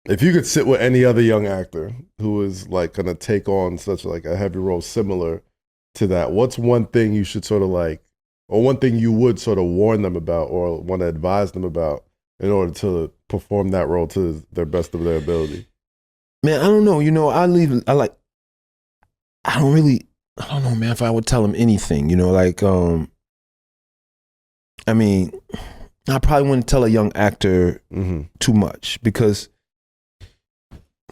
If you could sit with any other young actor who is like gonna take on such like a heavy role similar to that, what's one thing you should sort of like, or one thing you would sort of warn them about or want to advise them about in order to perform that role to their best of their ability? Man, I don't know. I don't really, I don't know, man, if I would tell him anything, I mean, I probably wouldn't tell a young actor too much because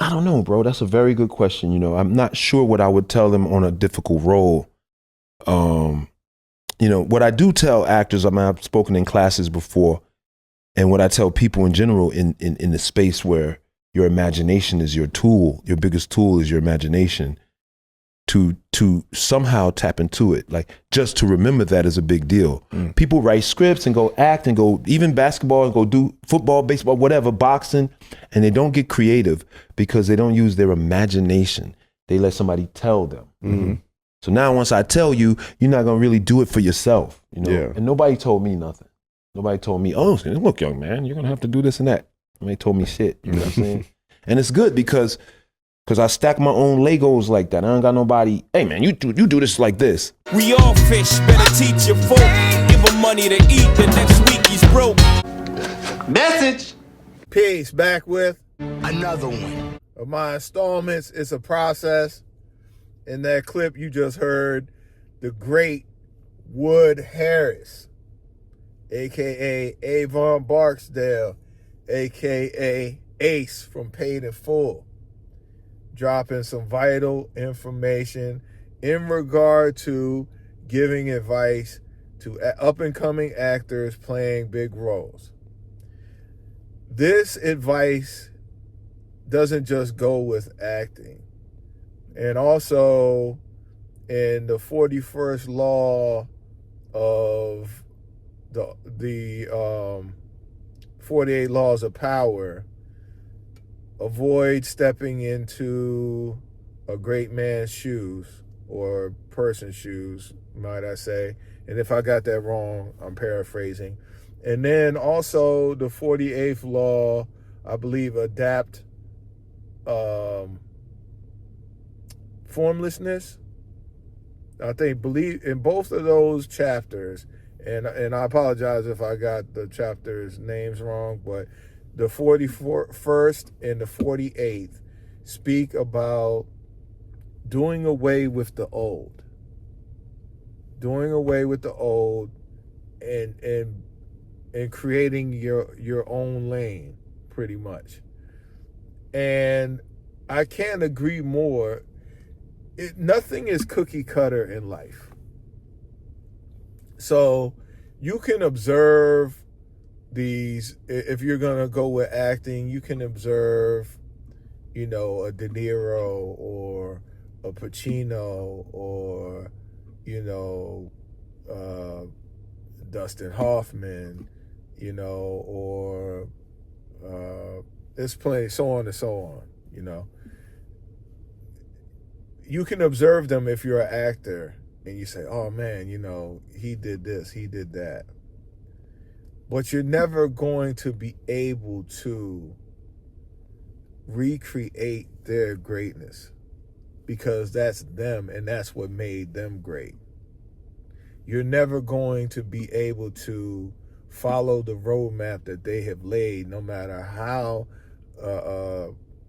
I don't know, bro. That's a very good question. I'm not sure what I would tell them on a difficult role. What I do tell actors, I mean, I've spoken in classes before, and what I tell people in general in the space where your imagination is your tool, your biggest tool is your imagination, to somehow tap into it. Like, just to remember that is a big deal. People write scripts and go act and go even basketball and go do football, baseball, whatever, boxing, and they don't get creative because they don't use their imagination. They let somebody tell them. So now once I tell you, you're not gonna really do it for yourself, Yeah. And nobody told me nothing. Nobody told me, oh, look, young man, you're gonna have to do this and that. Nobody told me shit, you know what I'm saying? And it's good because I stack my own Legos like that. I don't got nobody, hey man, you do this like this. We all fish, better teach your folk. Give him money to eat, the next week he's broke. Message. Peace, back with Another one. of my installments. It's a process. In that clip you just heard, the great Wood Harris, aka Avon Barksdale, aka Ace from Paid in Full, dropping some vital information in regard to giving advice to up-and-coming actors playing big roles. This advice doesn't just go with acting. And also, in the 41st law of the 48 laws of power, avoid stepping into a great man's shoes, or person's shoes, might I say. And if I got that wrong, I'm paraphrasing. And then also the 48th law, I believe, adapt formlessness. I think believe in both of those chapters, and I apologize if I got the chapters names wrong, but the 41st and the 48th speak about doing away with the old. Doing away with the old and creating your own lane, pretty much. And I can't agree more. Nothing is cookie cutter in life. So you can observe these, if you're going to go with acting, you can observe, a De Niro or a Pacino or, Dustin Hoffman, or there's plenty, so on and so on, You can observe them if you're an actor and you say, oh man, he did this, he did that. But you're never going to be able to recreate their greatness, because that's them and that's what made them great. You're never going to be able to follow the roadmap that they have laid, no matter how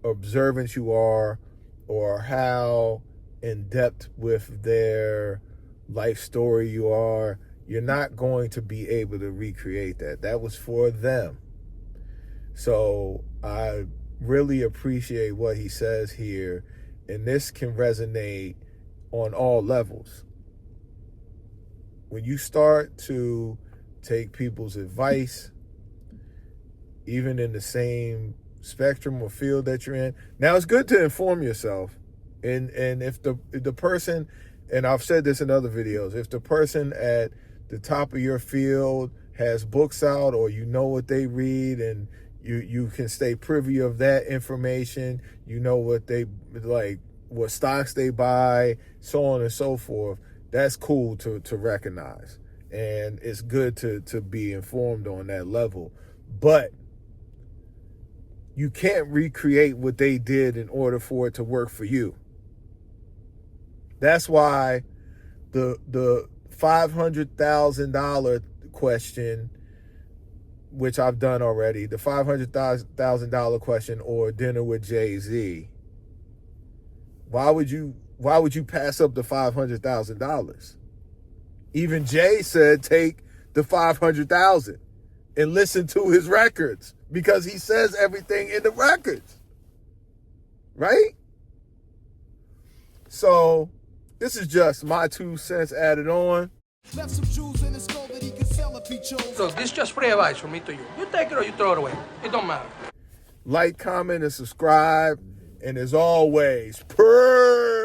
observant you are or how in depth with their life story you are. You're not going to be able to recreate that. That was for them. So I really appreciate what he says here, and this can resonate on all levels. When you start to take people's advice, even in the same spectrum or field that you're in, now it's good to inform yourself. And if the person, and I've said this in other videos, if the person at the top of your field has books out, or what they read, and you can stay privy of that information, what they like, what stocks they buy, so on and so forth, that's cool to recognize. And it's good to be informed on that level. But you can't recreate what they did in order for it to work for you. That's why the $500,000 question, which I've done already, the $500,000 question or dinner with Jay-Z. Why would you pass up the $500,000? Even Jay said take the $500,000 and listen to his records because he says everything in the records. Right? So this is just my 2 cents added on. Left some jewels in his skull that he could sell if he chose. Look, this is just free advice from me to you. You take it or you throw it away. It don't matter. Like, comment, and subscribe. And as always, purr.